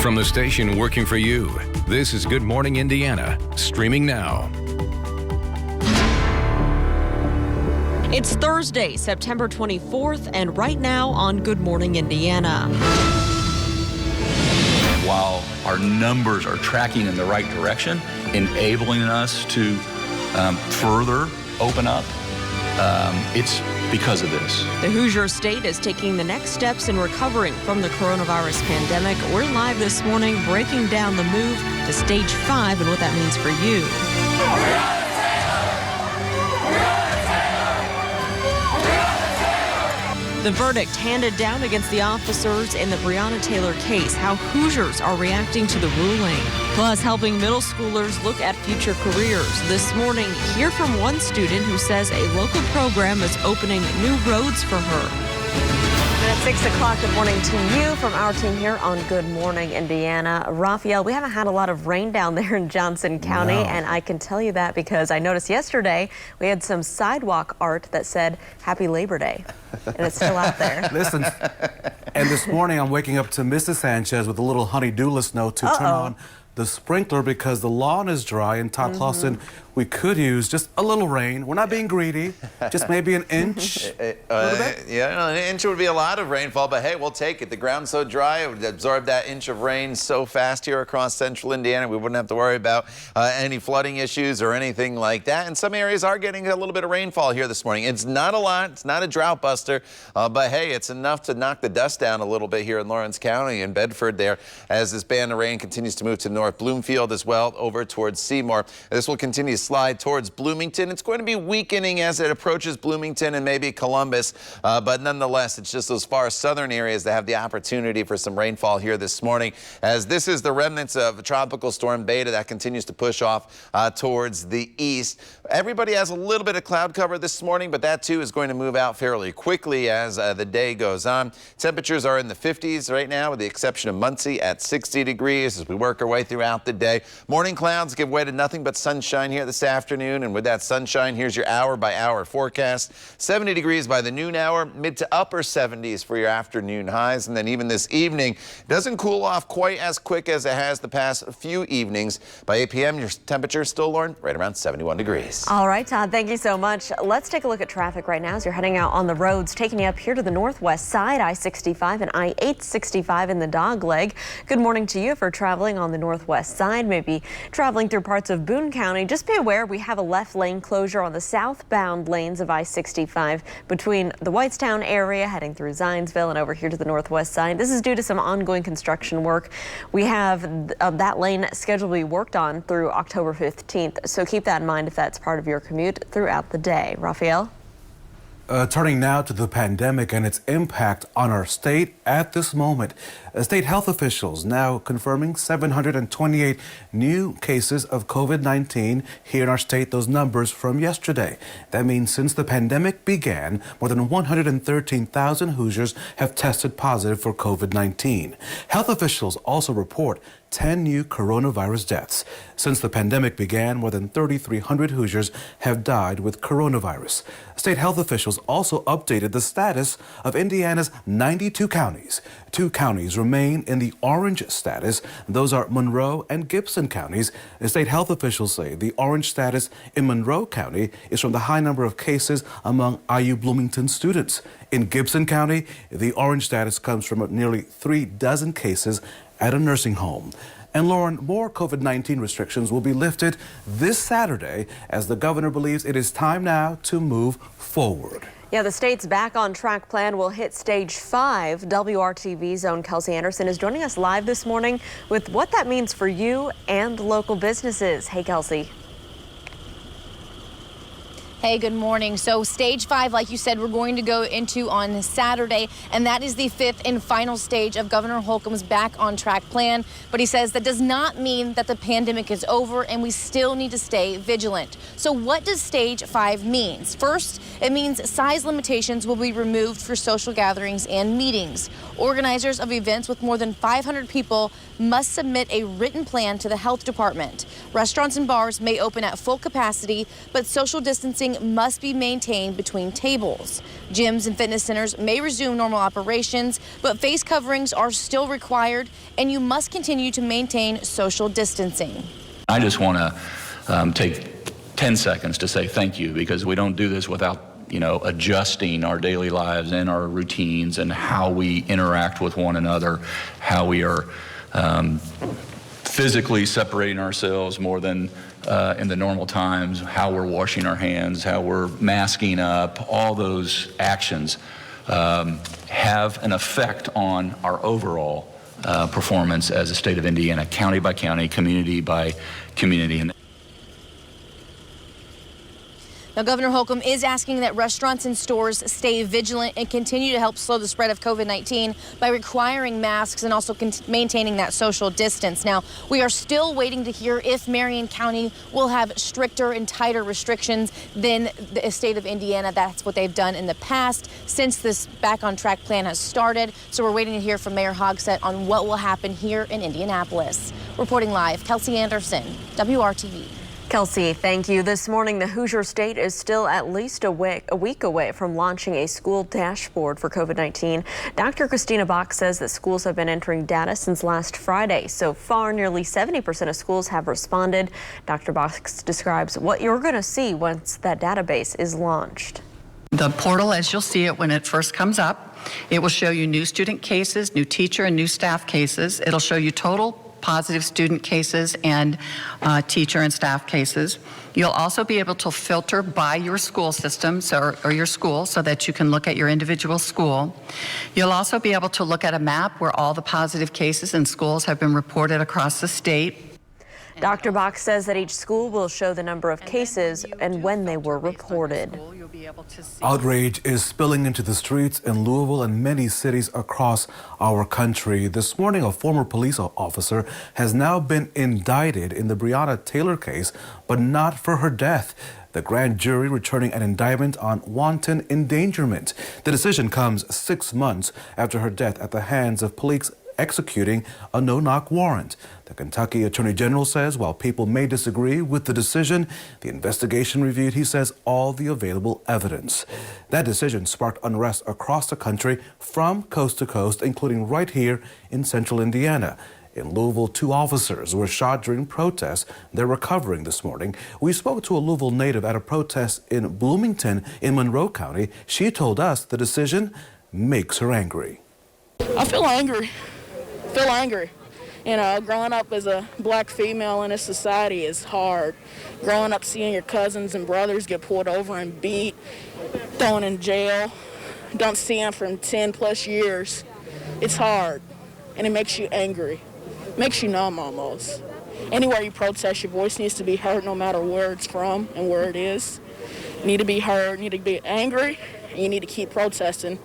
From the station working for you, this is Good Morning Indiana, streaming now. It's Thursday, September 24th, and right now on Good Morning Indiana. While our numbers are tracking in the right direction, enabling us to further open up, it's because of this. The Hoosier State is taking the next steps in recovering from the coronavirus pandemic. We're live this morning breaking down the move to Stage 5 and what that means for you. The verdict handed down against the officers in the Breonna Taylor case, how Hoosiers are reacting to the ruling. Plus, helping middle schoolers look at future careers. This morning, hear from one student who says a local program is opening new roads for her. At 6 o'clock, good morning to you from our team here on Good Morning Indiana. Raphael, we haven't had a lot of rain down there in Johnson County, and I can tell you that because I noticed yesterday we had some sidewalk art that said Happy Labor Day, and it's still out there. Listen, and this morning I'm waking up to Mrs. Sanchez with a little honey-do list note to turn on the sprinkler because the lawn is dry, and Todd Clausen, we could use just a little rain. We're not being greedy, just maybe an inch. Yeah, an inch would be a lot of rainfall, but hey, we'll take it. The ground's so dry, it would absorb that inch of rain so fast here across central Indiana, we wouldn't have to worry about any flooding issues or anything like that. And some areas are getting a little bit of rainfall here this morning. It's not a lot, it's not a drought buster, but hey, it's enough to knock the dust down a little bit here in Lawrence County and Bedford there as this band of rain continues to move to North Bloomfield as well over towards Seymour. This will continue to slide towards Bloomington. It's going to be weakening as it approaches Bloomington and maybe Columbus, but nonetheless, it's just those far southern areas that have the opportunity for some rainfall here this morning, as this is the remnants of Tropical Storm Beta that continues to push off towards the east. Everybody has a little bit of cloud cover this morning, but that too is going to move out fairly quickly as the day goes on. Temperatures are in the 50s right now, with the exception of Muncie at 60 degrees as we work our way throughout the day. Morning clouds give way to nothing but sunshine here this afternoon, and with that sunshine, here's your hour-by-hour forecast. 70 degrees by the noon hour, mid to upper 70s for your afternoon highs, and then even this evening doesn't cool off quite as quick as it has the past few evenings. By 8 p.m., your temperature still, Lauren, right around 71 degrees. All right, Todd, thank you so much. Let's take a look at traffic right now as you're heading out on the roads, taking you up here to the northwest side, I-65 and I-865 in the dogleg. Good morning to you if you're traveling on the northwest side, maybe traveling through parts of Boone County. Just be aware we have a left lane closure on the southbound lanes of I-65 between the Whitestown area heading through Zionsville and over here to the northwest side. This is due to some ongoing construction work. We have that lane scheduled to be worked on through October 15th, so keep that in mind if that's part of your commute throughout the day. Raphael? Turning now to the pandemic and its impact on our state at this moment. State health officials now confirming 728 new cases of COVID-19 here in our state. Those numbers from yesterday. That means since the pandemic began, more than 113,000 Hoosiers have tested positive for COVID-19. Health officials also report 10 new coronavirus deaths. Since the pandemic began, more than 3,300 Hoosiers have died with coronavirus. State health officials also updated the status of Indiana's 92 counties. 2 counties remain in the orange status. Those are Monroe and Gibson counties. The state health officials say the orange status in Monroe County is from the high number of cases among IU Bloomington students. In Gibson County, the orange status comes from nearly 3 dozen cases at a nursing home. And Lauren, more COVID-19 restrictions will be lifted this Saturday as the governor believes it is time now to move forward. Yeah, the state's back on track plan will hit Stage 5. WRTV's own Kelsey Anderson is joining us live this morning with what that means for you and local businesses. Hey, Kelsey. Hey, good morning. So Stage 5, like you said, we're going to go into on Saturday, and that is the 5th and final stage of Governor Holcomb's back on track plan. But he says that does not mean that the pandemic is over and we still need to stay vigilant. So what does Stage 5 mean? First, it means size limitations will be removed for social gatherings and meetings. Organizers of events with more than 500 people must submit a written plan to the health department. Restaurants and bars may open at full capacity, but social distancing distancing must be maintained between tables. Gyms and fitness centers may resume normal operations, but face coverings are still required, and you must continue to maintain social distancing. I just want to take 10 seconds to say thank you, because we don't do this without adjusting our daily lives and our routines and how we interact with one another, how we are physically separating ourselves more than in the normal times, how we're washing our hands, how we're masking up. All those actions have an effect on our overall performance as a state of Indiana, county by county, community by community. Now, Governor Holcomb is asking that restaurants and stores stay vigilant and continue to help slow the spread of COVID-19 by requiring masks and also maintaining that social distance. Now, we are still waiting to hear if Marion County will have stricter and tighter restrictions than the state of Indiana. That's what they've done in the past since this Back on Track plan has started. So we're waiting to hear from Mayor Hogsett on what will happen here in Indianapolis. Reporting live, Kelsey Anderson, WRTV. Kelsey, thank you. This morning, the Hoosier State is still at least a week away from launching a school dashboard for COVID-19. Dr. Christina Bach says that schools have been entering data since last Friday. So far, nearly 70% of schools have responded. Dr. Bach describes what you're going to see once that database is launched. The portal, as you'll see it when it first comes up, it will show you new student cases, new teacher and new staff cases. It'll show you total positive student cases and teacher and staff cases. You'll also be able to filter by your school systems or your school so that you can look at your individual school. You'll also be able to look at a map where all the positive cases in schools have been reported across the state. Dr. Bach says that each school will show the number of cases and when they were reported. Outrage is spilling into the streets in Louisville and many cities across our country. This morning, a former police officer has now been indicted in the Breonna Taylor case, but not for her death. The grand jury returning an indictment on wanton endangerment. The decision comes 6 months after her death at the hands of police executing a no-knock warrant. The Kentucky Attorney General says while people may disagree with the decision, the investigation reviewed, he says, all the available evidence. That decision sparked unrest across the country from coast to coast, including right here in central Indiana. In Louisville, 2 officers were shot during protests. They're recovering this morning. We spoke to a Louisville native at a protest in Bloomington in Monroe County. She told us the decision makes her angry. I feel angry. Growing up as a black female in this society is hard. Growing up seeing your cousins and brothers get pulled over and beat, thrown in jail, don't see them for 10 plus years. It's hard, and it makes you angry. Makes you numb almost. Anywhere you protest, your voice needs to be heard no matter where it's from and where it is. You need to be heard, you need to be angry, and you need to keep protesting.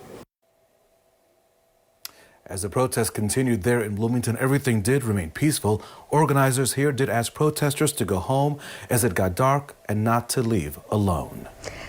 As the protests continued there in Bloomington, everything did remain peaceful. Organizers here did ask protesters to go home as it got dark and not to leave alone.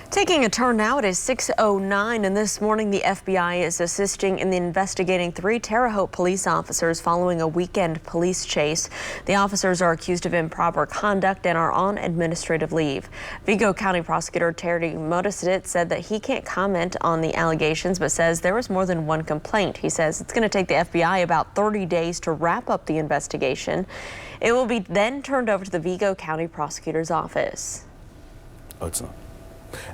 Taking a turn now, it is 6:09, and this morning the FBI is assisting in investigating 3 Terre Haute police officers following a weekend police chase. The officers are accused of improper conduct and are on administrative leave. Vigo County Prosecutor Terry Modestitz said that he can't comment on the allegations, but says there was more than one complaint. He says it's going to take the FBI about 30 days to wrap up the investigation. It will be then turned over to the Vigo County Prosecutor's office. Oh, it's not.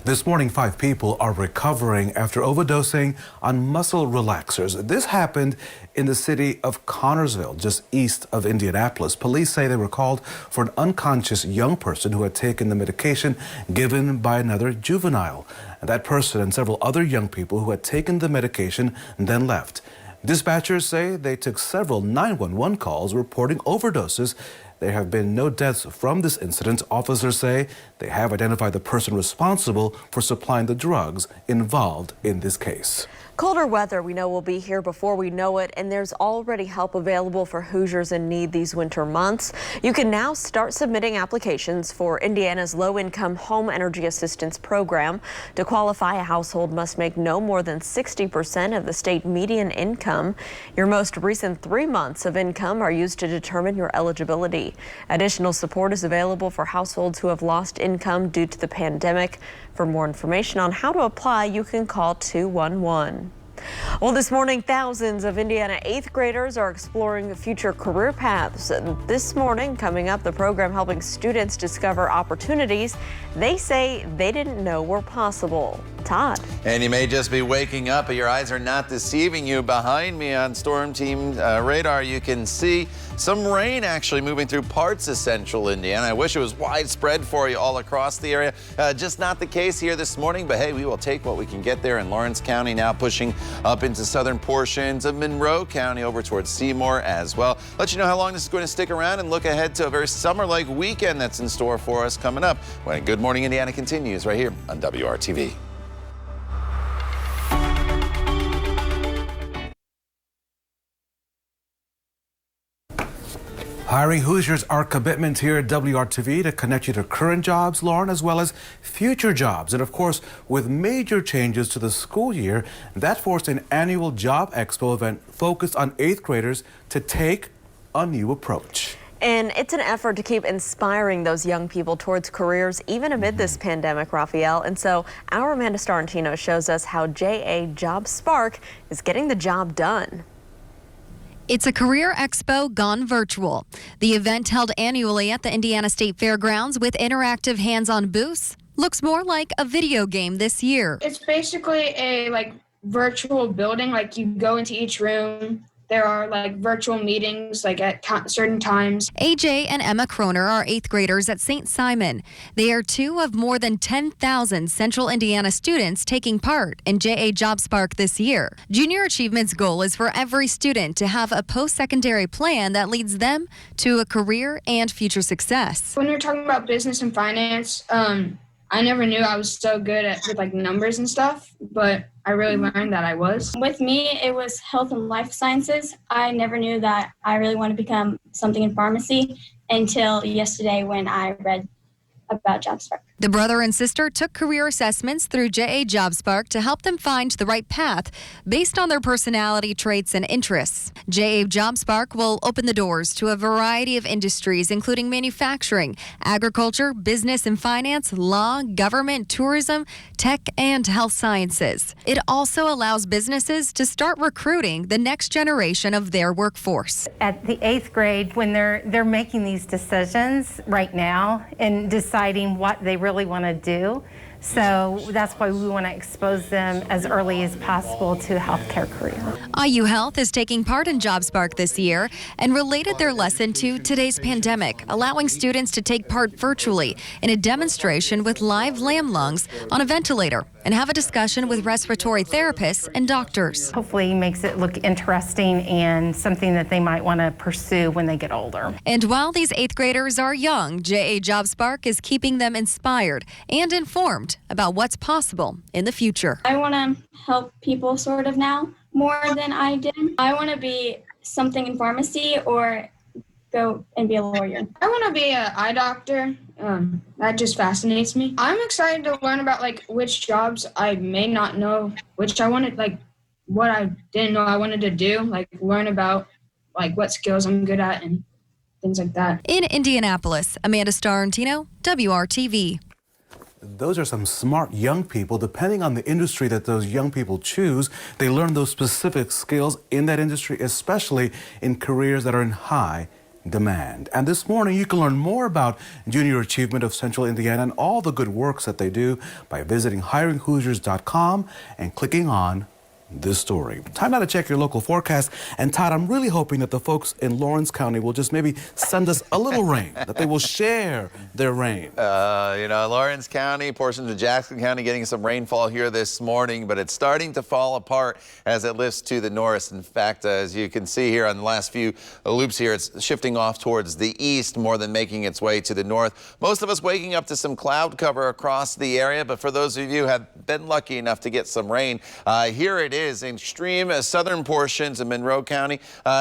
This morning, 5 people are recovering after overdosing on muscle relaxers. This happened in the city of Connorsville, just east of Indianapolis. Police say they were called for an unconscious young person who had taken the medication given by another juvenile. And that person and several other young people who had taken the medication then left. Dispatchers say they took several 911 calls reporting overdoses. There have been no deaths from this incident. Officers say they have identified the person responsible for supplying the drugs involved in this case. Colder weather we know will be here before we know it, and there's already help available for Hoosiers in need these winter months. You can now start submitting applications for Indiana's low-income home energy assistance program. To qualify, a household must make no more than 60% of the state median income. Your most recent 3 months of income are used to determine your eligibility. Additional support is available for households who have lost income due to the pandemic. For more information on how to apply, you can call 211. Well, this morning, thousands of Indiana 8th graders are exploring future career paths. This morning, coming up, the program helping students discover opportunities they say they didn't know were possible. Todd. And you may just be waking up, but your eyes are not deceiving you. Behind me on Storm Team radar, you can see some rain actually moving through parts of central Indiana. I wish it was widespread for you all across the area. Just not the case here this morning, but hey, we will take what we can get there in Lawrence County, now pushing up into southern portions of Monroe County over towards Seymour as well. Let you know how long this is going to stick around and look ahead to a very summer-like weekend that's in store for us coming up when Good Morning Indiana continues right here on WRTV. Hiring Hoosiers, our commitment here at WRTV to connect you to current jobs, Lauren, as well as future jobs. And of course, with major changes to the school year, that forced an annual Job Expo event focused on 8th graders to take a new approach. And it's an effort to keep inspiring those young people towards careers, even amid this pandemic, Raphael. And so our Amanda Starantino shows us how JA Job Spark is getting the job done. It's a career expo gone virtual. The event, held annually at the Indiana State Fairgrounds with interactive hands-on booths, looks more like a video game this year. It's basically a virtual building. You go into each room. There are virtual meetings at certain times. AJ and Emma Kroner are 8th graders at St. Simon. They are 2 of more than 10,000 Central Indiana students taking part in JA Job Spark this year. Junior Achievement's goal is for every student to have a post-secondary plan that leads them to a career and future success. When you're talking about business and finance, I never knew I was so good with numbers and stuff, but I really learned that I was. With me, it was health and life sciences. I never knew that I really wanted to become something in pharmacy until yesterday when I read about Job Spark. The brother and sister took career assessments through JA Job Spark to help them find the right path based on their personality traits and interests. JA Job Spark will open the doors to a variety of industries, including manufacturing, agriculture, business and finance, law, government, tourism, tech, and health sciences. It also allows businesses to start recruiting the next generation of their workforce. At the 8th grade, when they're making these decisions right now and deciding what they really want to do. So that's why we want to expose them as early as possible to a healthcare career. IU Health is taking part in Job Spark this year and related their lesson to today's pandemic, allowing students to take part virtually in a demonstration with live lamb lungs on a ventilator and have a discussion with respiratory therapists and doctors. Hopefully makes it look interesting and something that they might want to pursue when they get older. And while these 8th graders are young, JA Job Spark is keeping them inspired and informed about what's possible in the future. I want to help people sort of now more than I did. I want to be something in pharmacy or go and be a lawyer. I want to be an eye doctor. That just fascinates me. I'm excited to learn about which jobs I may not know, which I wanted, what I didn't know I wanted to do, learn about what skills I'm good at and things like that. In Indianapolis, Amanda Starantino, WRTV. Those are some smart young people. Depending on the industry that those young people choose, they learn those specific skills in that industry, especially in careers that are in high demand. And this morning, you can learn more about Junior Achievement of Central Indiana and all the good works that they do by visiting hiringhoosiers.com and clicking on this story. Time now to check your local forecast. And Todd, I'm really hoping that the folks in Lawrence County will just maybe send us a little rain, that they will share their rain. Lawrence County, portions of Jackson County getting some rainfall here this morning, but it's starting to fall apart as it lifts to the north. In fact, as you can see here on the last few loops here, it's shifting off towards the east more than making its way to the north. Most of us waking up to some cloud cover across the area, but for those of you who have been lucky enough to get some rain, here it is. is extreme southern portions of Monroe County,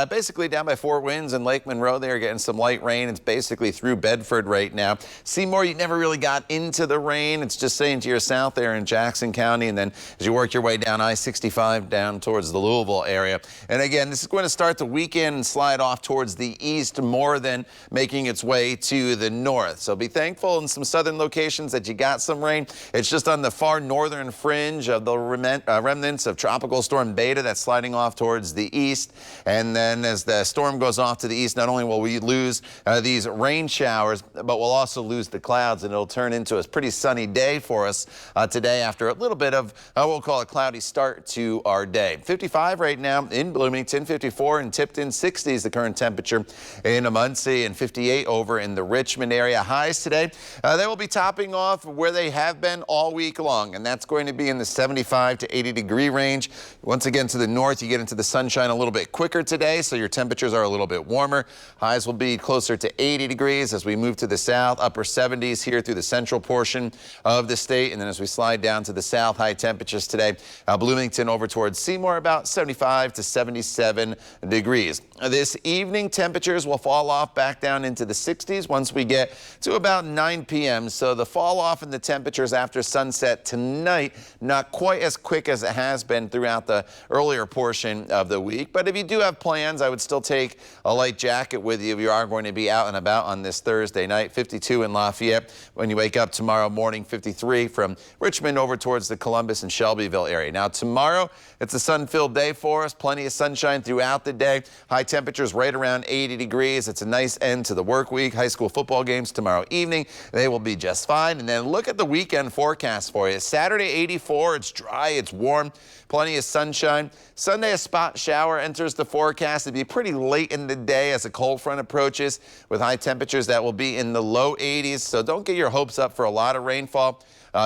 basically down by Fort Winds and Lake Monroe. They are getting some light rain. It's basically through Bedford right now. Seymour, you never really got into the rain. It's just saying to your south there in Jackson County, and then as you work your way down I-65 down towards the Louisville area. And again, this is going to start the weekend and slide off towards the east more than making its way to the north. So be thankful in some southern locations that you got some rain. It's just on the far northern fringe of the remnants of Tropical Storm Beta that's sliding off towards the east. And then as the storm goes off to the east, not only will we lose these rain showers, but we'll also lose the clouds, and it'll turn into a pretty sunny day for us today after a little bit of, we'll call it cloudy start to our day. 55 right now in Bloomington, 54 in Tipton, 60s the current temperature in Muncie, and 58 over in the Richmond area. Highs today, they will be topping off where they have been all week long, and that's going to be in the 75 to 80 degree range. Once again, to the north, you get into the sunshine a little bit quicker today, so your temperatures are a little bit warmer. Highs will be closer to 80 degrees as we move to the south, upper 70s here through the central portion of the state. And then as we slide down to the south, high temperatures today, Bloomington over towards Seymour, about 75 to 77 degrees. This evening, temperatures will fall off back down into the 60s once we get to about 9 p.m. So the fall off in the temperatures after sunset tonight, not quite as quick as it has been throughout the earlier portion of the week. But if you do have plans, I would still take a light jacket with you if you are going to be out and about on this Thursday night. 52 in Lafayette. When you wake up tomorrow morning, 53 from Richmond over towards the Columbus and Shelbyville area. Now tomorrow, it's a sun-filled day for us. Plenty of sunshine throughout the day. High temperatures right around 80 degrees. It's a nice end to the work week. High school football games tomorrow evening. They will be just fine. And then look at the weekend forecast for you. Saturday, 84. It's dry. It's warm. Plenty of sunshine. Sunday, a spot shower enters the forecast. It'll be pretty late in the day as a cold front approaches with high temperatures that will be in the low 80s. So don't get your hopes up for a lot of rainfall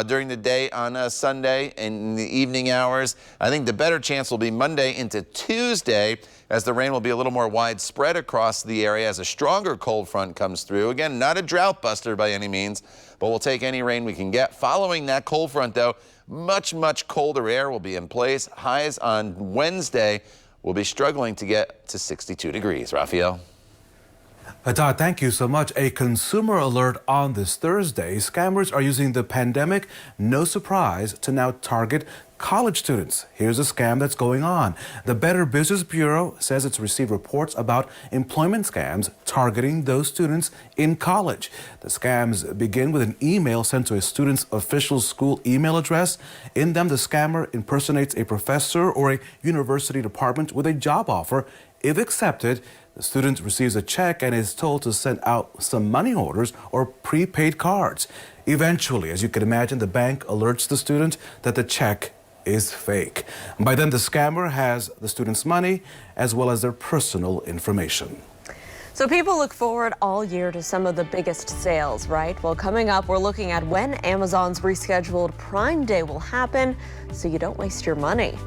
during the day on Sunday and in the evening hours. I think the better chance will be Monday into Tuesday, as the rain will be a little more widespread across the area as a stronger cold front comes through. Again, not a drought buster by any means, but we'll take any rain we can get. Following that cold front, though, much colder air will be in place. Highs on Wednesday will be struggling to get to 62 degrees. Raphael. Todd, thank you so much. A consumer alert on this Thursday. Scammers are using the pandemic, no surprise, to now target college students. Here's a scam that's going on. The Better Business Bureau says it's received reports about employment scams targeting those students in college. The scams begin with an email sent to a student's official school email address. In them, the scammer impersonates a professor or a university department with a job offer. If accepted, the student receives a check and is told to send out some money orders or prepaid cards. Eventually, as you can imagine, the bank alerts the student that the check is fake. By then, the scammer has the student's money as well as their personal information. So people look forward all year to some of the biggest sales, right? Well, coming up, we're looking at when Amazon's rescheduled Prime Day will happen so you don't waste your money.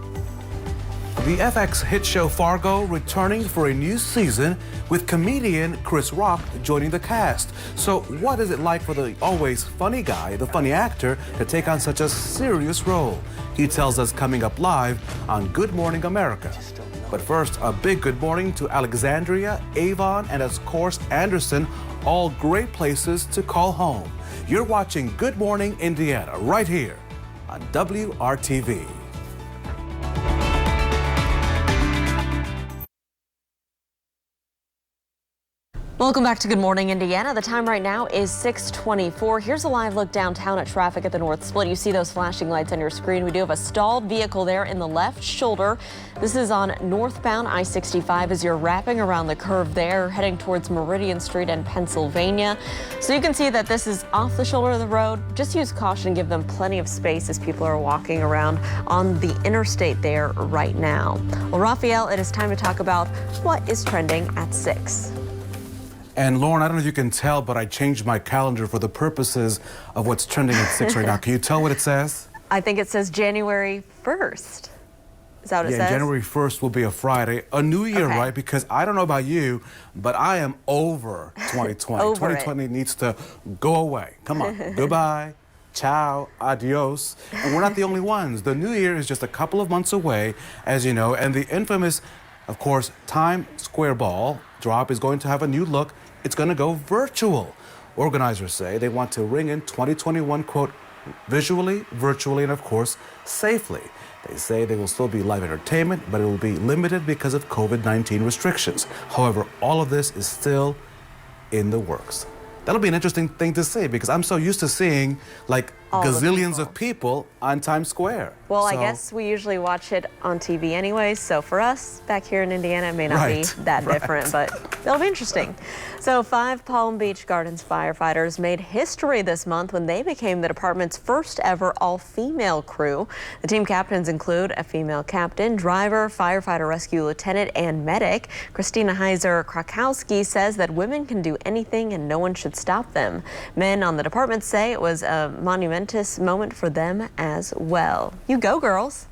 The FX hit show Fargo returning for a new season with comedian Chris Rock joining the cast. So what is it like for the always funny guy, the funny actor, to take on such a serious role? He tells us coming up live on Good Morning America. But first, a big good morning to Alexandria, Avon, and of course Anderson, all great places to call home. You're watching Good Morning Indiana right here on WRTV. Welcome back to Good Morning Indiana. The time right now is 6:24. Here's a live look downtown at traffic at the North Split. You see those flashing lights on your screen. We do have a stalled vehicle there in the left shoulder. This is on northbound I-65 as you're wrapping around the curve there, heading towards Meridian Street and Pennsylvania. So you can see that this is off the shoulder of the road. Just use caution, give them plenty of space as people are walking around on the interstate there right now. Well, Raphael, it is time to talk about what is trending at 6. And Lauren, I don't know if you can tell, but I changed my calendar for the purposes of what's trending at 6 right now. Can you tell what it says? I think it says January 1st. Is that what it says? Yeah, January 1st will be a Friday. A new year, Okay. right? Because I don't know about you, but I am over 2020. Over 2020 needs to go away. Come on. Goodbye. ciao, adios. And we're not the only ones. The new year is just a couple of months away, as you know, and the infamous, of course, Times Square ball drop is going to have a new look. It's going to go virtual. Organizers say they want to ring in 2021, quote, visually, virtually, and of course, safely. They say there will still be live entertainment, but it will be limited because of COVID-19 restrictions. However, all of this is still in the works. That'll be an interesting thing to see because I'm so used to seeing like gazillions of people on Times Square. Well, I guess we usually watch it on TV anyway, so for us back here in Indiana, it may not be that different, but it'll be interesting. So 5 Palm Beach Gardens firefighters made history this month when they became the department's first ever all-female crew. The team captains include a female captain, driver, firefighter rescue lieutenant, and medic. Christina Heiser-Krakowski says that women can do anything and no one should stop them. Men on the department say it was a monumentous moment for them as well. You go, girls.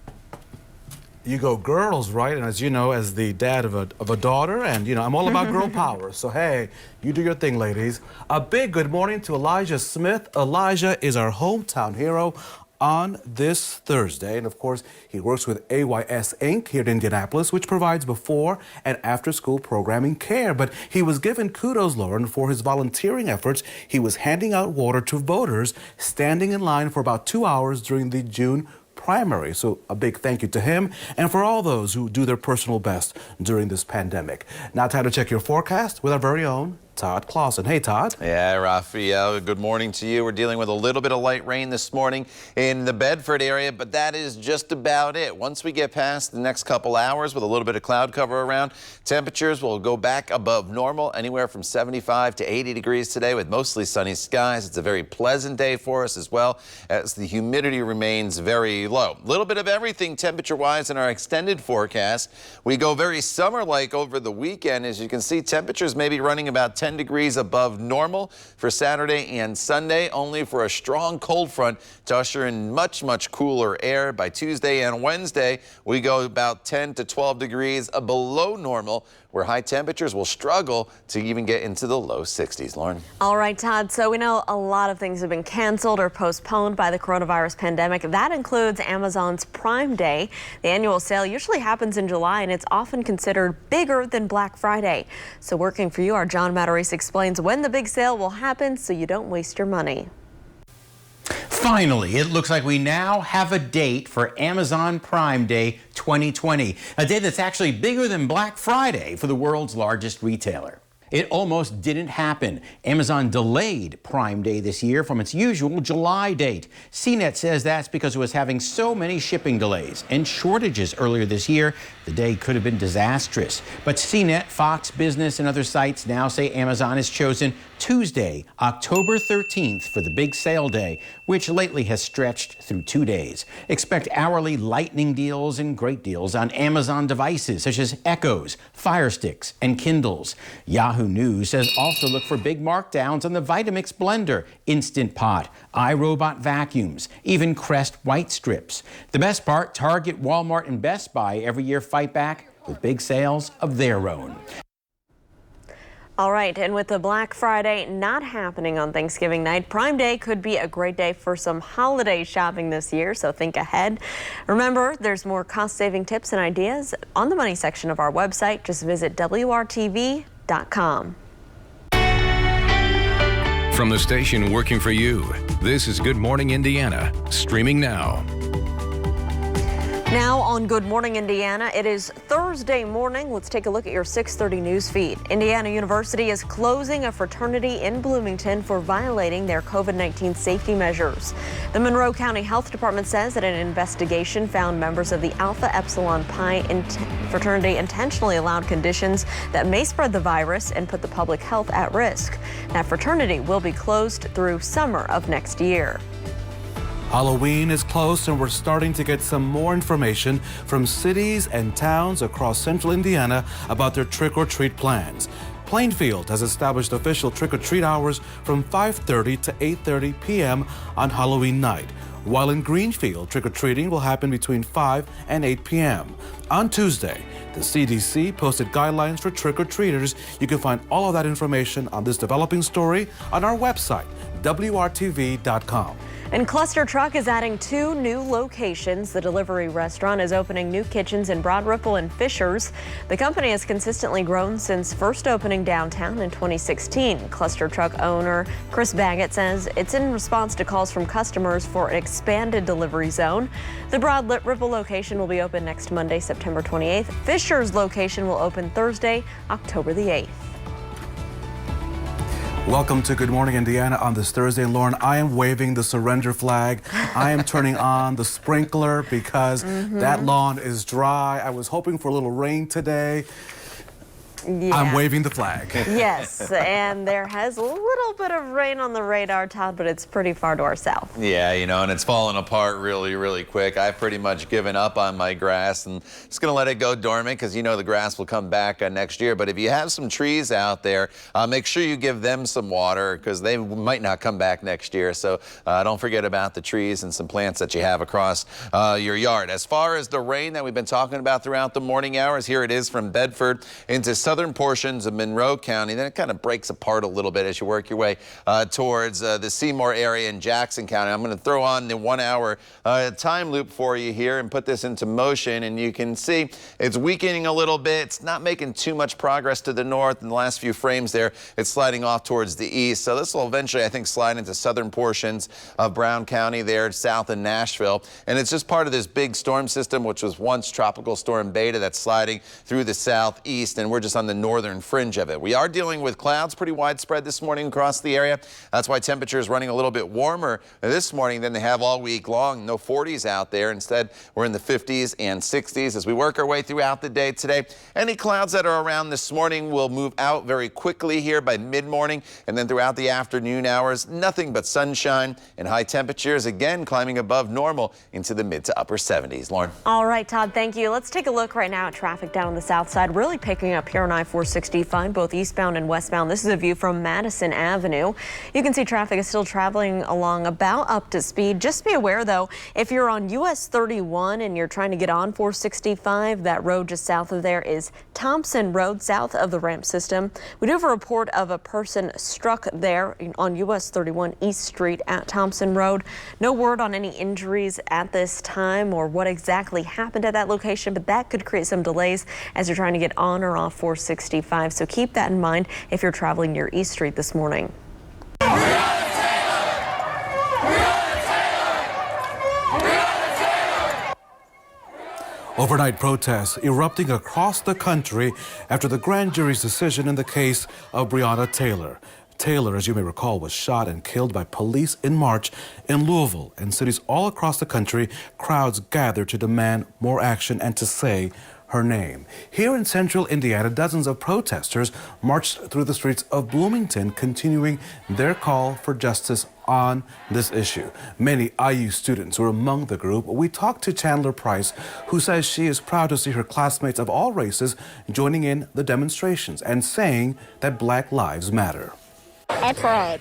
You go, girls, right? And as you know, as the dad of a daughter, and you know, I'm all about girl power. So hey, you do your thing, ladies. A big good morning to Elijah Smith. Elijah is our hometown hero on this Thursday. And of course, he works with AYS Inc. here in Indianapolis, which provides before and after school programming care. But he was given kudos, Lauren, for his volunteering efforts. He was handing out water to voters, standing in line for about 2 hours during the June primary. So a big thank you to him and for all those who do their personal best during this pandemic. Now time to check your forecast with our very own Todd Clausen. Hey, Todd. Yeah, Rafael, good morning to you. We're dealing with a little bit of light rain this morning in the Bedford area, but that is just about it. Once we get past the next couple hours with a little bit of cloud cover around, temperatures will go back above normal, anywhere from 75 to 80 degrees today with mostly sunny skies. It's a very pleasant day for us as well as the humidity remains very low. A little bit of everything temperature-wise in our extended forecast. We go very summer-like over the weekend. As you can see, temperatures may be running about 10 degrees above normal for Saturday and Sunday, only for a strong cold front to usher in much, much cooler air. By Tuesday and Wednesday, we go about 10 to 12 degrees below normal, where high temperatures will struggle to even get into the low 60s. Lauren. All right, Todd. So we know a lot of things have been canceled or postponed by the coronavirus pandemic. That includes Amazon's Prime Day. The annual sale usually happens in July, and it's often considered bigger than Black Friday. So working for you, our John Matarese explains when the big sale will happen so you don't waste your money. Finally, it looks like we now have a date for Amazon Prime Day 2020, a day that's actually bigger than Black Friday for the world's largest retailer. It almost didn't happen. Amazon delayed Prime Day this year from its usual July date. CNET says that's because it was having so many shipping delays and shortages earlier this year. The day could have been disastrous. But CNET, Fox Business, and other sites now say Amazon has chosen Tuesday, October 13th for the big sale day, which lately has stretched through 2 days. Expect hourly lightning deals and great deals on Amazon devices such as Echoes, Fire Sticks, and Kindles. Yahoo News says also look for big markdowns on the Vitamix blender, Instant Pot, iRobot vacuums, even Crest white strips. The best part, Target, Walmart, and Best Buy every year fight back with big sales of their own. All right, and with the Black Friday not happening on Thanksgiving night, Prime Day could be a great day for some holiday shopping this year, so think ahead. Remember, there's more cost-saving tips and ideas on the money section of our website. Just visit WRTV.com. From the station working for you, this is Good Morning Indiana, streaming now. Now on Good Morning Indiana, it is Thursday morning. Let's take a look at your 6:30 news feed. Indiana University is closing a fraternity in Bloomington for violating their COVID-19 safety measures. The Monroe County Health Department says that an investigation found members of the Alpha Epsilon Pi fraternity intentionally allowed conditions that may spread the virus and put the public health at risk. That fraternity will be closed through summer of next year. Halloween is close, and we're starting to get some more information from cities and towns across central Indiana about their trick-or-treat plans. Plainfield has established official trick-or-treat hours from 5:30 to 8:30 p.m. on Halloween night, while in Greenfield, trick-or-treating will happen between 5 and 8 p.m. On Tuesday, the CDC posted guidelines for trick-or-treaters. You can find all of that information on this developing story on our website, WRTV.com. And Cluster Truck is adding 2 new locations. The delivery restaurant is opening new kitchens in Broad Ripple and Fishers. The company has consistently grown since first opening downtown in 2016. Cluster Truck owner Chris Baggett says it's in response to calls from customers for an expanded delivery zone. The Broad Ripple location will be open next Monday, September 28th. Fishers location will open Thursday, October the 8th. Welcome to Good Morning Indiana on this Thursday. And Lauren, I am waving the surrender flag. I am turning on the sprinkler because that lawn is dry. I was hoping for a little rain today. Yeah. I'm waving the flag. Yes, and there has a little bit of rain on the radar, Todd, but it's pretty far to our south. Yeah, you know, and it's falling apart really, really quick. I've pretty much given up on my grass and just going to let it go dormant because, you know, the grass will come back next year. But if you have some trees out there, make sure you give them some water because they might not come back next year. So don't forget about the trees and some plants that you have across your yard. As far as the rain that we've been talking about throughout the morning hours, here it is from Bedford into southern portions of Monroe County. Then it kind of breaks apart a little bit as you work your way towards the Seymour area in Jackson County. I'm going to throw on the 1 hour time loop for you here and put this into motion, and you can see it's weakening a little bit. It's not making too much progress to the north. In the last few frames there, it's sliding off towards the east. So this will eventually, I think, slide into southern portions of Brown County there south of Nashville. And it's just part of this big storm system, which was once Tropical Storm Beta, that's sliding through the southeast, and we're just on the northern fringe of it. We are dealing with clouds pretty widespread this morning across the area. That's why temperatures running a little bit warmer this morning than they have all week long. No 40s out there. Instead, we're in the 50s and 60s as we work our way throughout the day today. Any clouds that are around this morning will move out very quickly here by mid-morning, and then throughout the afternoon hours, nothing but sunshine and high temperatures again climbing above normal into the mid to upper 70s. Lauren. All right, Todd, thank you. Let's take a look right now at traffic down on the south side, really picking up here on I-465, both eastbound and westbound. This is a view from Madison Avenue. You can see traffic is still traveling along about up to speed. Just be aware, though, if you're on US 31 and you're trying to get on 465, that road just south of there is Thompson Road, south of the ramp system. We do have a report of a person struck there on US 31 East Street at Thompson Road. No word on any injuries at this time or what exactly happened at that location, but that could create some delays as you're trying to get on or off 465. So keep that in mind if you're traveling near East Street this morning. Overnight protests erupting across the country after the grand jury's decision in the case of Breonna Taylor. Taylor, as you may recall, was shot and killed by police in March in Louisville. And cities all across the country, crowds gathered to demand more action and to say her name. Here in central Indiana, dozens of protesters marched through the streets of Bloomington, continuing their call for justice on this issue. Many IU students were among the group. We talked to Chandler Price, who says she is proud to see her classmates of all races joining in the demonstrations and saying that Black lives matter. I cried.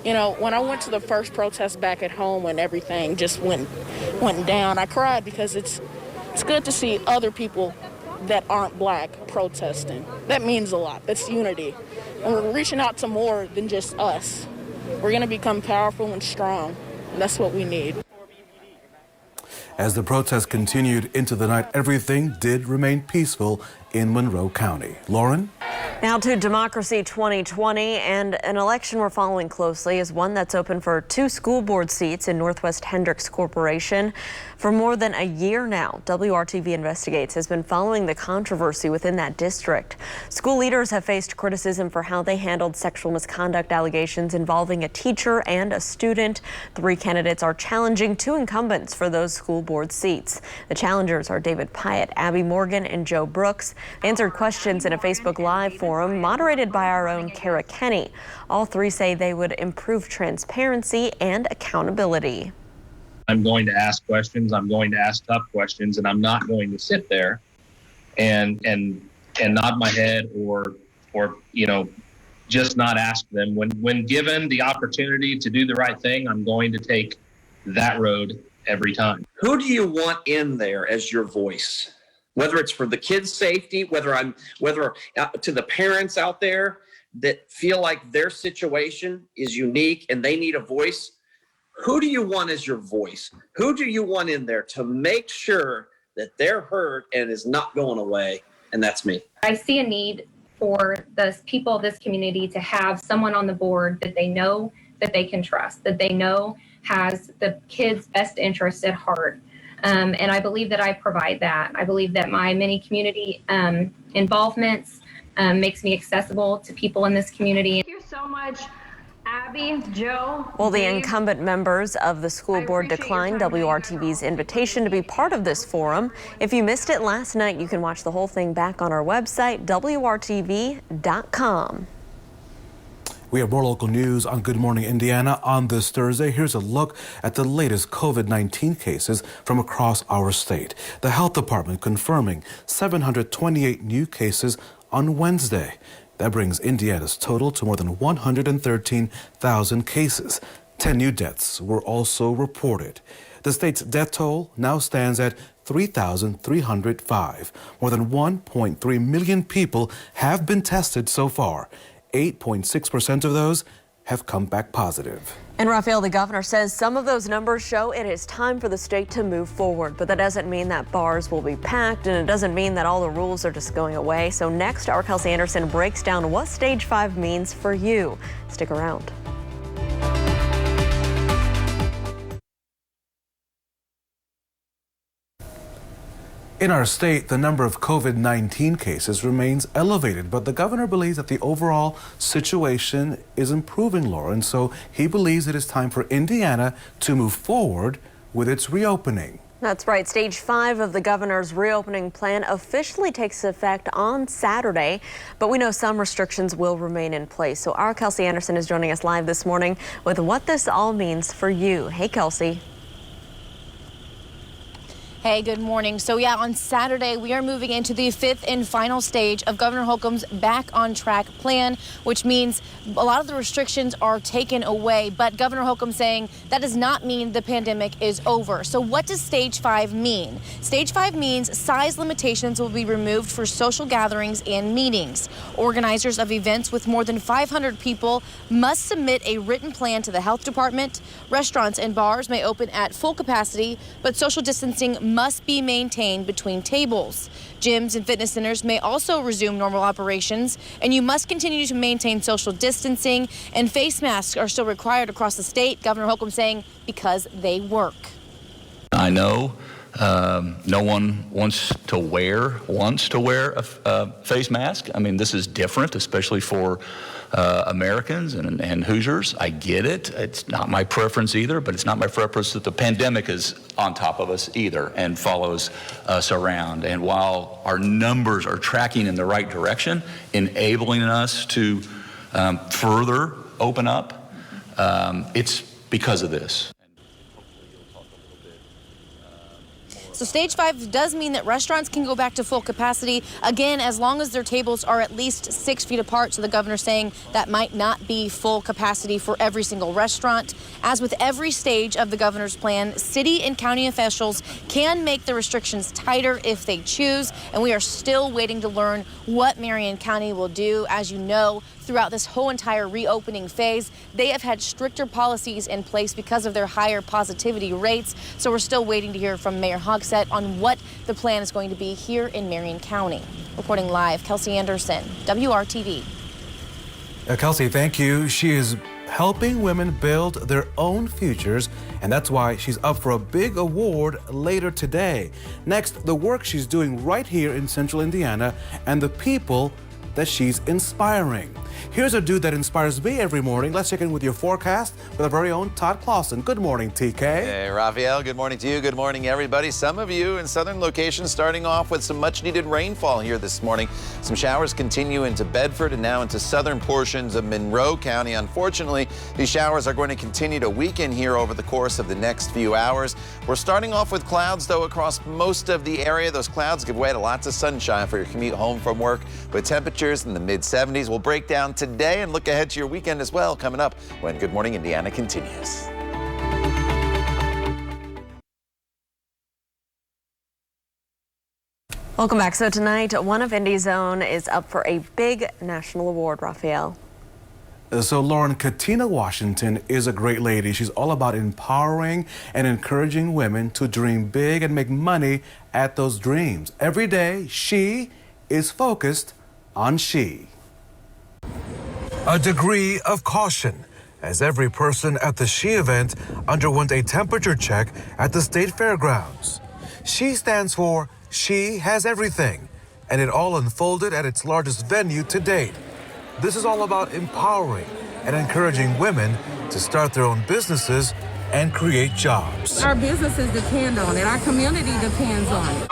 You know, when I went to the first protest back at home when everything just went down, I cried because it's good to see other people that aren't black protesting. That means a lot. That's unity. And we're reaching out to more than just us. We're going to become powerful and strong. And that's what we need. As the protests continued into the night, everything did remain peaceful in Monroe County. Lauren? Now to Democracy 2020, and an election we're following closely is one that's open for 2 school board seats in Northwest Hendricks Corporation. For more than a year now, WRTV Investigates has been following the controversy within that district. School leaders have faced criticism for how they handled sexual misconduct allegations involving a teacher and a student. 3 candidates are challenging 2 incumbents for those school board seats. The challengers are David Pyatt, Abby Morgan, and Joe Brooks. They answered questions in a Facebook Live forum moderated by our own Kara Kenny. All 3 say they would improve transparency and accountability. I'm going to ask questions. I'm going to ask tough questions, and I'm not going to sit there and nod my head or just not ask them. When given the opportunity to do the right thing, I'm going to take that road every time. Who do you want in there as your voice? Whether it's for the kids' safety, whether to the parents out there that feel like their situation is unique and they need a voice, who do you want as your voice? Who do you want in there to make sure that they're heard and is not going away? And that's me. I see a need for the people of this community to have someone on the board that they know that they can trust, that they know has the kids' best interests at heart. And I believe that I provide that. I believe that my many community involvements makes me accessible to people in this community. Thank you so much, Abby, Joe. Well, the incumbent members of the school board declined WRTV's invitation to be part of this forum. If you missed it last night, you can watch the whole thing back on our website, WRTV.com. We have more local news on Good Morning Indiana on this Thursday. Here's a look at the latest COVID-19 cases from across our state. The health department confirming 728 new cases on Wednesday. That brings Indiana's total to more than 113,000 cases. 10 new deaths were also reported. The state's death toll now stands at 3,305. More than 1.3 million people have been tested so far. 8.6% of those have come back positive. And Raphael, the governor, says some of those numbers show it is time for the state to move forward. But that doesn't mean that bars will be packed, and it doesn't mean that all the rules are just going away. So next, our Kelsey Anderson breaks down what Stage 5 means for you. Stick around. In our state, the number of COVID-19 cases remains elevated, but the governor believes that the overall situation is improving, Lauren, so he believes it is time for Indiana to move forward with its reopening. That's right. Stage 5 of the governor's reopening plan officially takes effect on Saturday, but we know some restrictions will remain in place. So our Kelsey Anderson is joining us live this morning with what this all means for you. Hey, Kelsey. Hey, good morning. So yeah, on Saturday, we are moving into the 5th and final stage of Governor Holcomb's Back on Track plan, which means a lot of the restrictions are taken away. But Governor Holcomb saying that does not mean the pandemic is over. So what does Stage 5 mean? Stage 5 means size limitations will be removed for social gatherings and meetings. Organizers of events with more than 500 people must submit a written plan to the health department. Restaurants and bars may open at full capacity, but social distancing must be maintained between tables. Gyms and fitness centers may also resume normal operations, and you must continue to maintain social distancing, and face masks are still required across the state, Governor Holcomb saying, because they work. I know no one wants to wear a face mask. I mean, this is different, especially for Americans and Hoosiers. I get it. It's not my preference either, but it's not my preference that the pandemic is on top of us either and follows us around. And while our numbers are tracking in the right direction, enabling us to further open up, it's because of this. So Stage 5 does mean that restaurants can go back to full capacity, again, as long as their tables are at least 6 feet apart. So the governor's saying that might not be full capacity for every single restaurant. As with every stage of the governor's plan, city and county officials can make the restrictions tighter if they choose. And we are still waiting to learn what Marion County will do. As you know, throughout this whole entire reopening phase, they have had stricter policies in place because of their higher positivity rates. So we're still waiting to hear from Mayor Hogsett on what the plan is going to be here in Marion County. Reporting live, Kelsey Anderson, WRTV. Kelsey, thank you. She is helping women build their own futures, and that's why she's up for a big award later today. Next, the work she's doing right here in Central Indiana and the people that she's inspiring. Here's a dude that inspires me every morning. Let's check in with your forecast with our very own Todd Clausen. Good morning, TK. Hey, Raphael. Good morning to you. Good morning, everybody. Some of you in southern locations starting off with some much-needed rainfall here this morning. Some showers continue into Bedford and now into southern portions of Monroe County. Unfortunately, these showers are going to continue to weaken here over the course of the next few hours. We're starting off with clouds, though, across most of the area. Those clouds give way to lots of sunshine for your commute home from work, with temperatures in the mid-70s. We'll break down today and look ahead to your weekend as well coming up when Good Morning Indiana continues. Welcome back. So tonight, one of Indy's own is up for a big national award, Raphael. So Lauren, Katina Washington is a great lady. She's all about empowering and encouraging women to dream big and make money at those dreams. Every day, she is focused on she. A degree of caution, as every person at the She event underwent a temperature check at the State Fairgrounds. She stands for She Has Everything, and it all unfolded at its largest venue to date. This is all about empowering and encouraging women to start their own businesses and create jobs. Our businesses depend on it. Our community depends on it.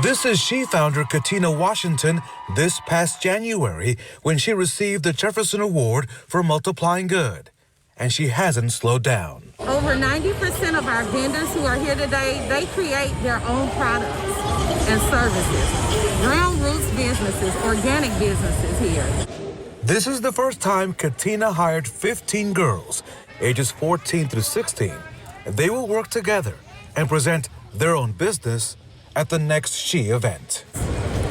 This is She founder Katina Washington this past January when she received the Jefferson Award for Multiplying Good. And she hasn't slowed down. Over 90% of our vendors who are here today, they create their own products and services. Ground roots businesses, organic businesses here. This is the first time Katina hired 15 girls, ages 14 through 16. They will work together and present their own business at the next She event.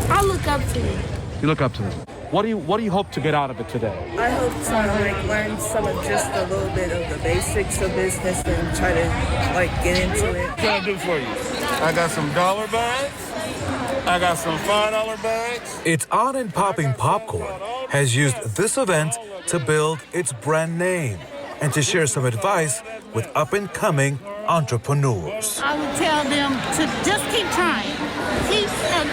I look up to you. You look up to them. What do you hope to get out of it today? I hope to learn some of just a little bit of the basics of business and try to get into it. What can I do for you? I got some dollar bags. I got some $5 bags. It's On and Popping Popcorn has used this event to build its brand name and to share some advice with up-and-coming entrepreneurs. I would tell them to just keep trying.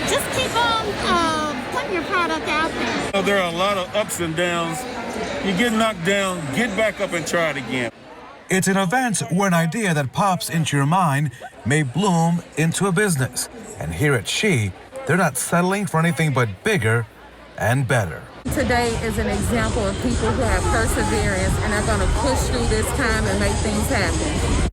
Just keep on putting your product out there. There are a lot of ups and downs. You get knocked down, get back up and try it again. It's an event where an idea that pops into your mind may bloom into a business. And here at She, they're not settling for anything but bigger and better. Today is an example of people who have perseverance and are going to push through this time and make things happen.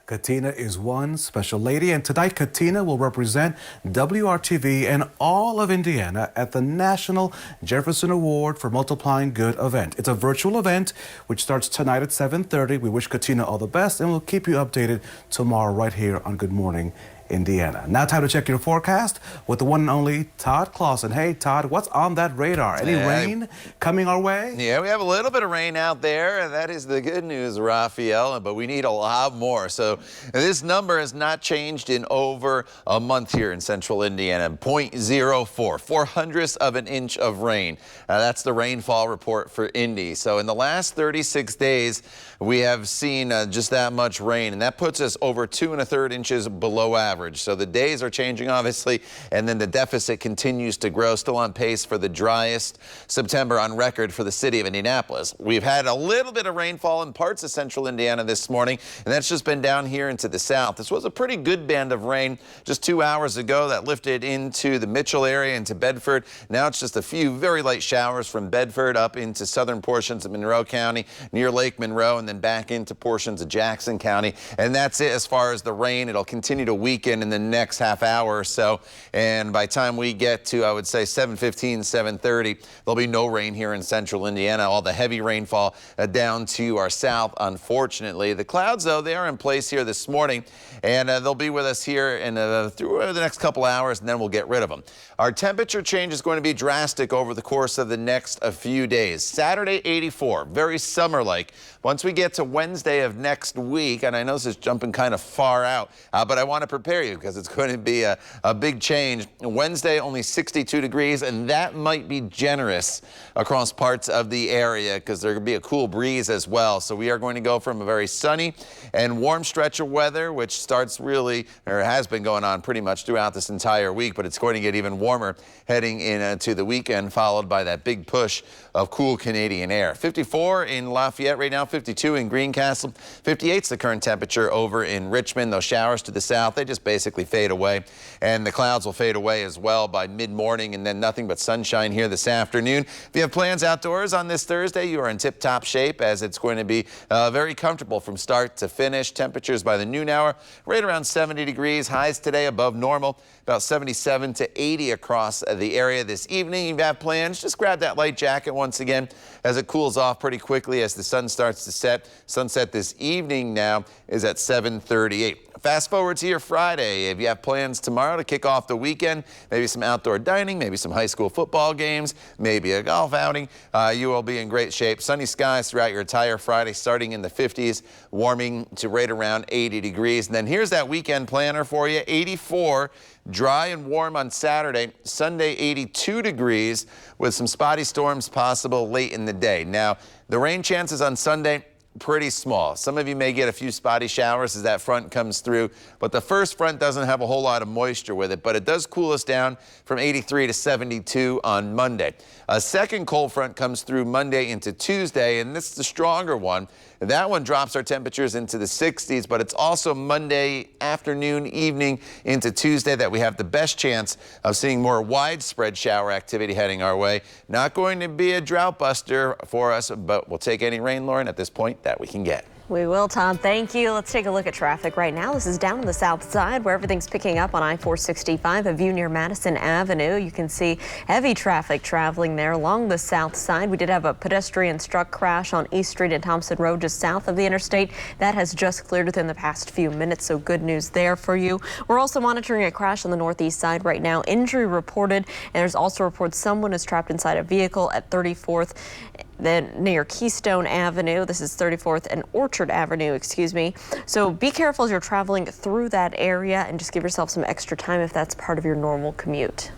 Katina is one special lady, and tonight Katina will represent WRTV and all of Indiana at the National Jefferson Award for Multiplying Good event. It's a virtual event which starts tonight at 7:30. We wish Katina all the best, and we'll keep you updated tomorrow right here on Good Morning Indiana. Now time to check your forecast with the one and only Todd Clausen. Hey, Todd, what's on that radar? Any rain coming our way? Yeah, we have a little bit of rain out there, and that is the good news, Raphael, but we need a lot more. So this number has not changed in over a month here in central Indiana. 0.04, 0.04 of an inch of rain. That's the rainfall report for Indy. So in the last 36 days, we have seen just that much rain, and that puts us over 2 1/3 inches below average. So the days are changing, obviously, and then the deficit continues to grow, still on pace for the driest September on record for the city of Indianapolis. We've had a little bit of rainfall in parts of central Indiana this morning, and that's just been down here into the south. This was a pretty good band of rain just 2 hours ago that lifted into the Mitchell area, into Bedford. Now it's just a few very light showers from Bedford up into southern portions of Monroe County, near Lake Monroe, and then back into portions of Jackson County. And that's it as far as the rain. It'll continue to weaken in the next half hour or so, and by the time we get to, I would say, 7:15, 7:30, there'll be no rain here in central Indiana. All the heavy rainfall down to our south, unfortunately. The clouds, though, they are in place here this morning, and they'll be with us here in through the next couple hours, and then we'll get rid of them. Our temperature change is going to be drastic over the course of the next few days. Saturday, 84, very summer-like. Once we get to Wednesday of next week, and I know this is jumping kind of far out, but I want to prepare you because it's going to be a big change. Wednesday, only 62 degrees, and that might be generous across parts of the area because there could be a cool breeze as well. So we are going to go from a very sunny and warm stretch of weather, which starts really, or has been going on pretty much throughout this entire week, but it's going to get even warmer heading into the weekend, followed by that big push of cool Canadian air. 54 in Lafayette right now, 52 in Greencastle, 58's the current temperature over in Richmond. Those showers to the south, they just basically fade away, and the clouds will fade away as well by mid-morning, and then nothing but sunshine here this afternoon. If you have plans outdoors on this Thursday, you are in tip-top shape, as it's going to be very comfortable from start to finish. Temperatures by the noon hour right around 70 degrees. Highs today above normal, about 77 to 80 across the area this evening. If you have plans, just grab that light jacket once again as it cools off pretty quickly as the sun starts to set. Sunset this evening now is at 7:38. Fast forward to your Friday. Friday. If you have plans tomorrow to kick off the weekend, maybe some outdoor dining, maybe some high school football games, maybe a golf outing, you will be in great shape. Sunny skies throughout your entire Friday, starting in the 50s, warming to right around 80 degrees. And then here's that weekend planner for you. 84, dry and warm on Saturday. Sunday, 82 degrees with some spotty storms possible late in the day. Now, the rain chances on Sunday, pretty small. Some of you may get a few spotty showers as that front comes through, but the first front doesn't have a whole lot of moisture with it, but it does cool us down from 83 to 72 on Monday. A second cold front comes through Monday into Tuesday, and this is the stronger one. That one drops our temperatures into the 60s, but it's also Monday afternoon, evening into Tuesday that we have the best chance of seeing more widespread shower activity heading our way. Not going to be a drought buster for us, but we'll take any rain, Lauren, at this point that we can get. We will, Tom. Thank you. Let's take a look at traffic right now. This is down on the south side where everything's picking up on I-465, a view near Madison Avenue. You can see heavy traffic traveling there along the south side. We did have a pedestrian struck crash on East Street and Thompson Road just south of the interstate. That has just cleared within the past few minutes, so good news there for you. We're also monitoring a crash on the northeast side right now. Injury reported, and there's also reports someone is trapped inside a vehicle at 34th. Then near Keystone Avenue. This is 34th and Orchard Avenue, excuse me. So be careful as you're traveling through that area and just give yourself some extra time if that's part of your normal commute.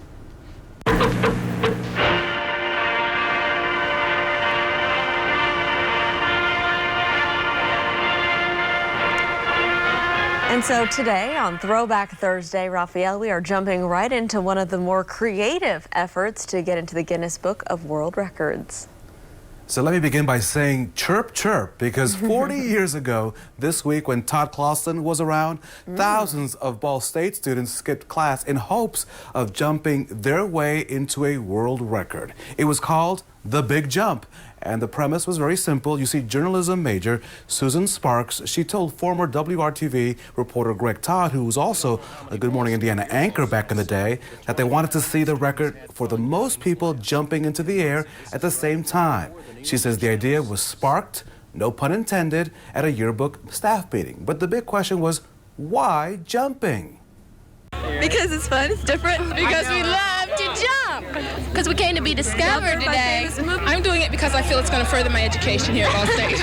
And so today on Throwback Thursday, Raphael, we are jumping right into one of the more creative efforts to get into the Guinness Book of World Records. So let me begin by saying chirp, chirp, because 40 years ago this week when Todd Clawson was around, thousands of Ball State students skipped class in hopes of jumping their way into a world record. It was called The Big Jump. And the premise was very simple. You see, journalism major Susan Sparks, she told former WRTV reporter Greg Todd, who was also a Good Morning Indiana anchor back in the day, that they wanted to see the record for the most people jumping into the air at the same time. She says the idea was sparked, no pun intended, at a yearbook staff meeting. But the big question was, why jumping? Because it's fun, it's different. Because we love to jump. Because we came to be discovered today. I'm doing it because I feel it's going to further my education here at Ball State.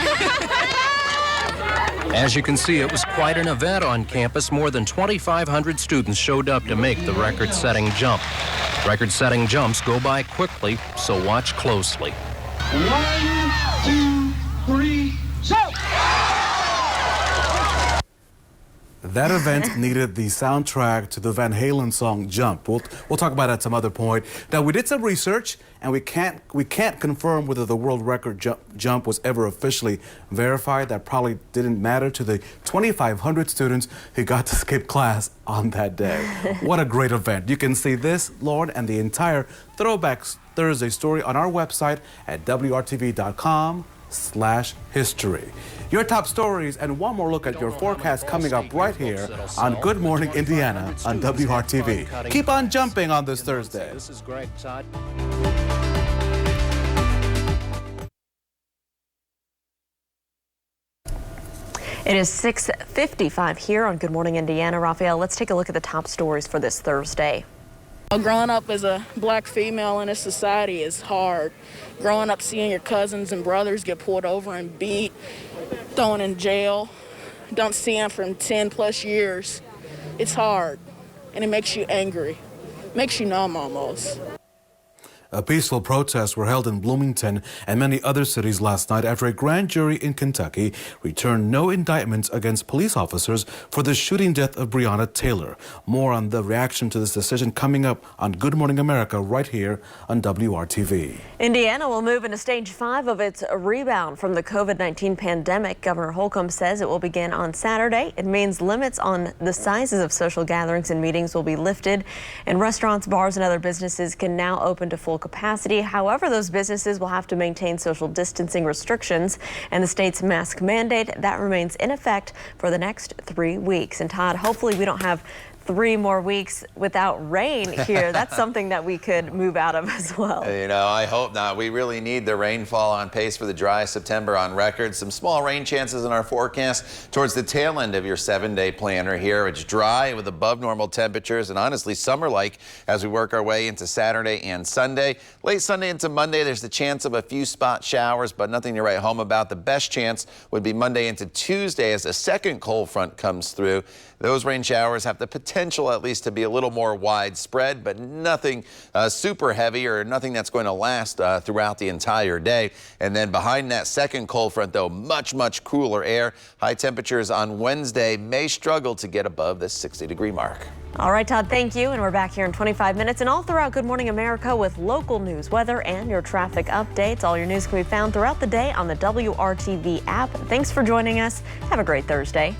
As you can see, it was quite an event on campus. More than 2,500 students showed up to make the record-setting jump. Record-setting jumps go by quickly, so watch closely. 1, 2, 3, jump! That event needed the soundtrack to the Van Halen song Jump. We'll talk about that at some other point. Now, we did some research, and we can't confirm whether the world record jump was ever officially verified. That probably didn't matter to the 2,500 students who got to skip class on that day. What a great event. You can see this, Lauren, and the entire Throwback Thursday story on our website at WRTV.com/history. Your top stories and one more look at your forecast coming up right here on Good Morning Indiana on WRTV. Keep on jumping on this Thursday. This is Greg Todd. It is 6:55 here on Good Morning Indiana. Raphael, let's take a look at the top stories for this Thursday. Growing up as a black female in this society is hard. Growing up seeing your cousins and brothers get pulled over and beat, thrown in jail, don't see them for 10 plus years. It's hard, and it makes you angry. Makes you numb almost. Peaceful protests were held in Bloomington and many other cities last night after a grand jury in Kentucky returned no indictments against police officers for the shooting death of Breonna Taylor. More on the reaction to this decision coming up on Good Morning America right here on WRTV. Indiana will move into stage 5 of its rebound from the COVID-19 pandemic. Governor Holcomb says it will begin on Saturday. It means limits on the sizes of social gatherings and meetings will be lifted, and restaurants, bars, and other businesses can now open to full capacity. However, those businesses will have to maintain social distancing restrictions, and the state's mask mandate that remains in effect for the next 3 weeks. And Todd, hopefully we don't have 3 more weeks without rain here. That's something that we could move out of as well. You know, I hope not. We really need the rainfall on pace for the driest September on record. Some small rain chances in our forecast towards the tail end of your 7-day planner here. It's dry with above normal temperatures and honestly summer-like as we work our way into Saturday and Sunday. Late Sunday into Monday, there's the chance of a few spot showers, but nothing to write home about. The best chance would be Monday into Tuesday as a second cold front comes through. Those rain showers have the potential at least to be a little more widespread, but nothing super heavy or nothing that's going to last throughout the entire day. And then behind that second cold front, though, much cooler air. High temperatures on Wednesday may struggle to get above the 60-degree mark. All right, Todd, thank you. And we're back here in 25 minutes and all throughout Good Morning America with local news, weather, and your traffic updates. All your news can be found throughout the day on the WRTV app. Thanks for joining us. Have a great Thursday.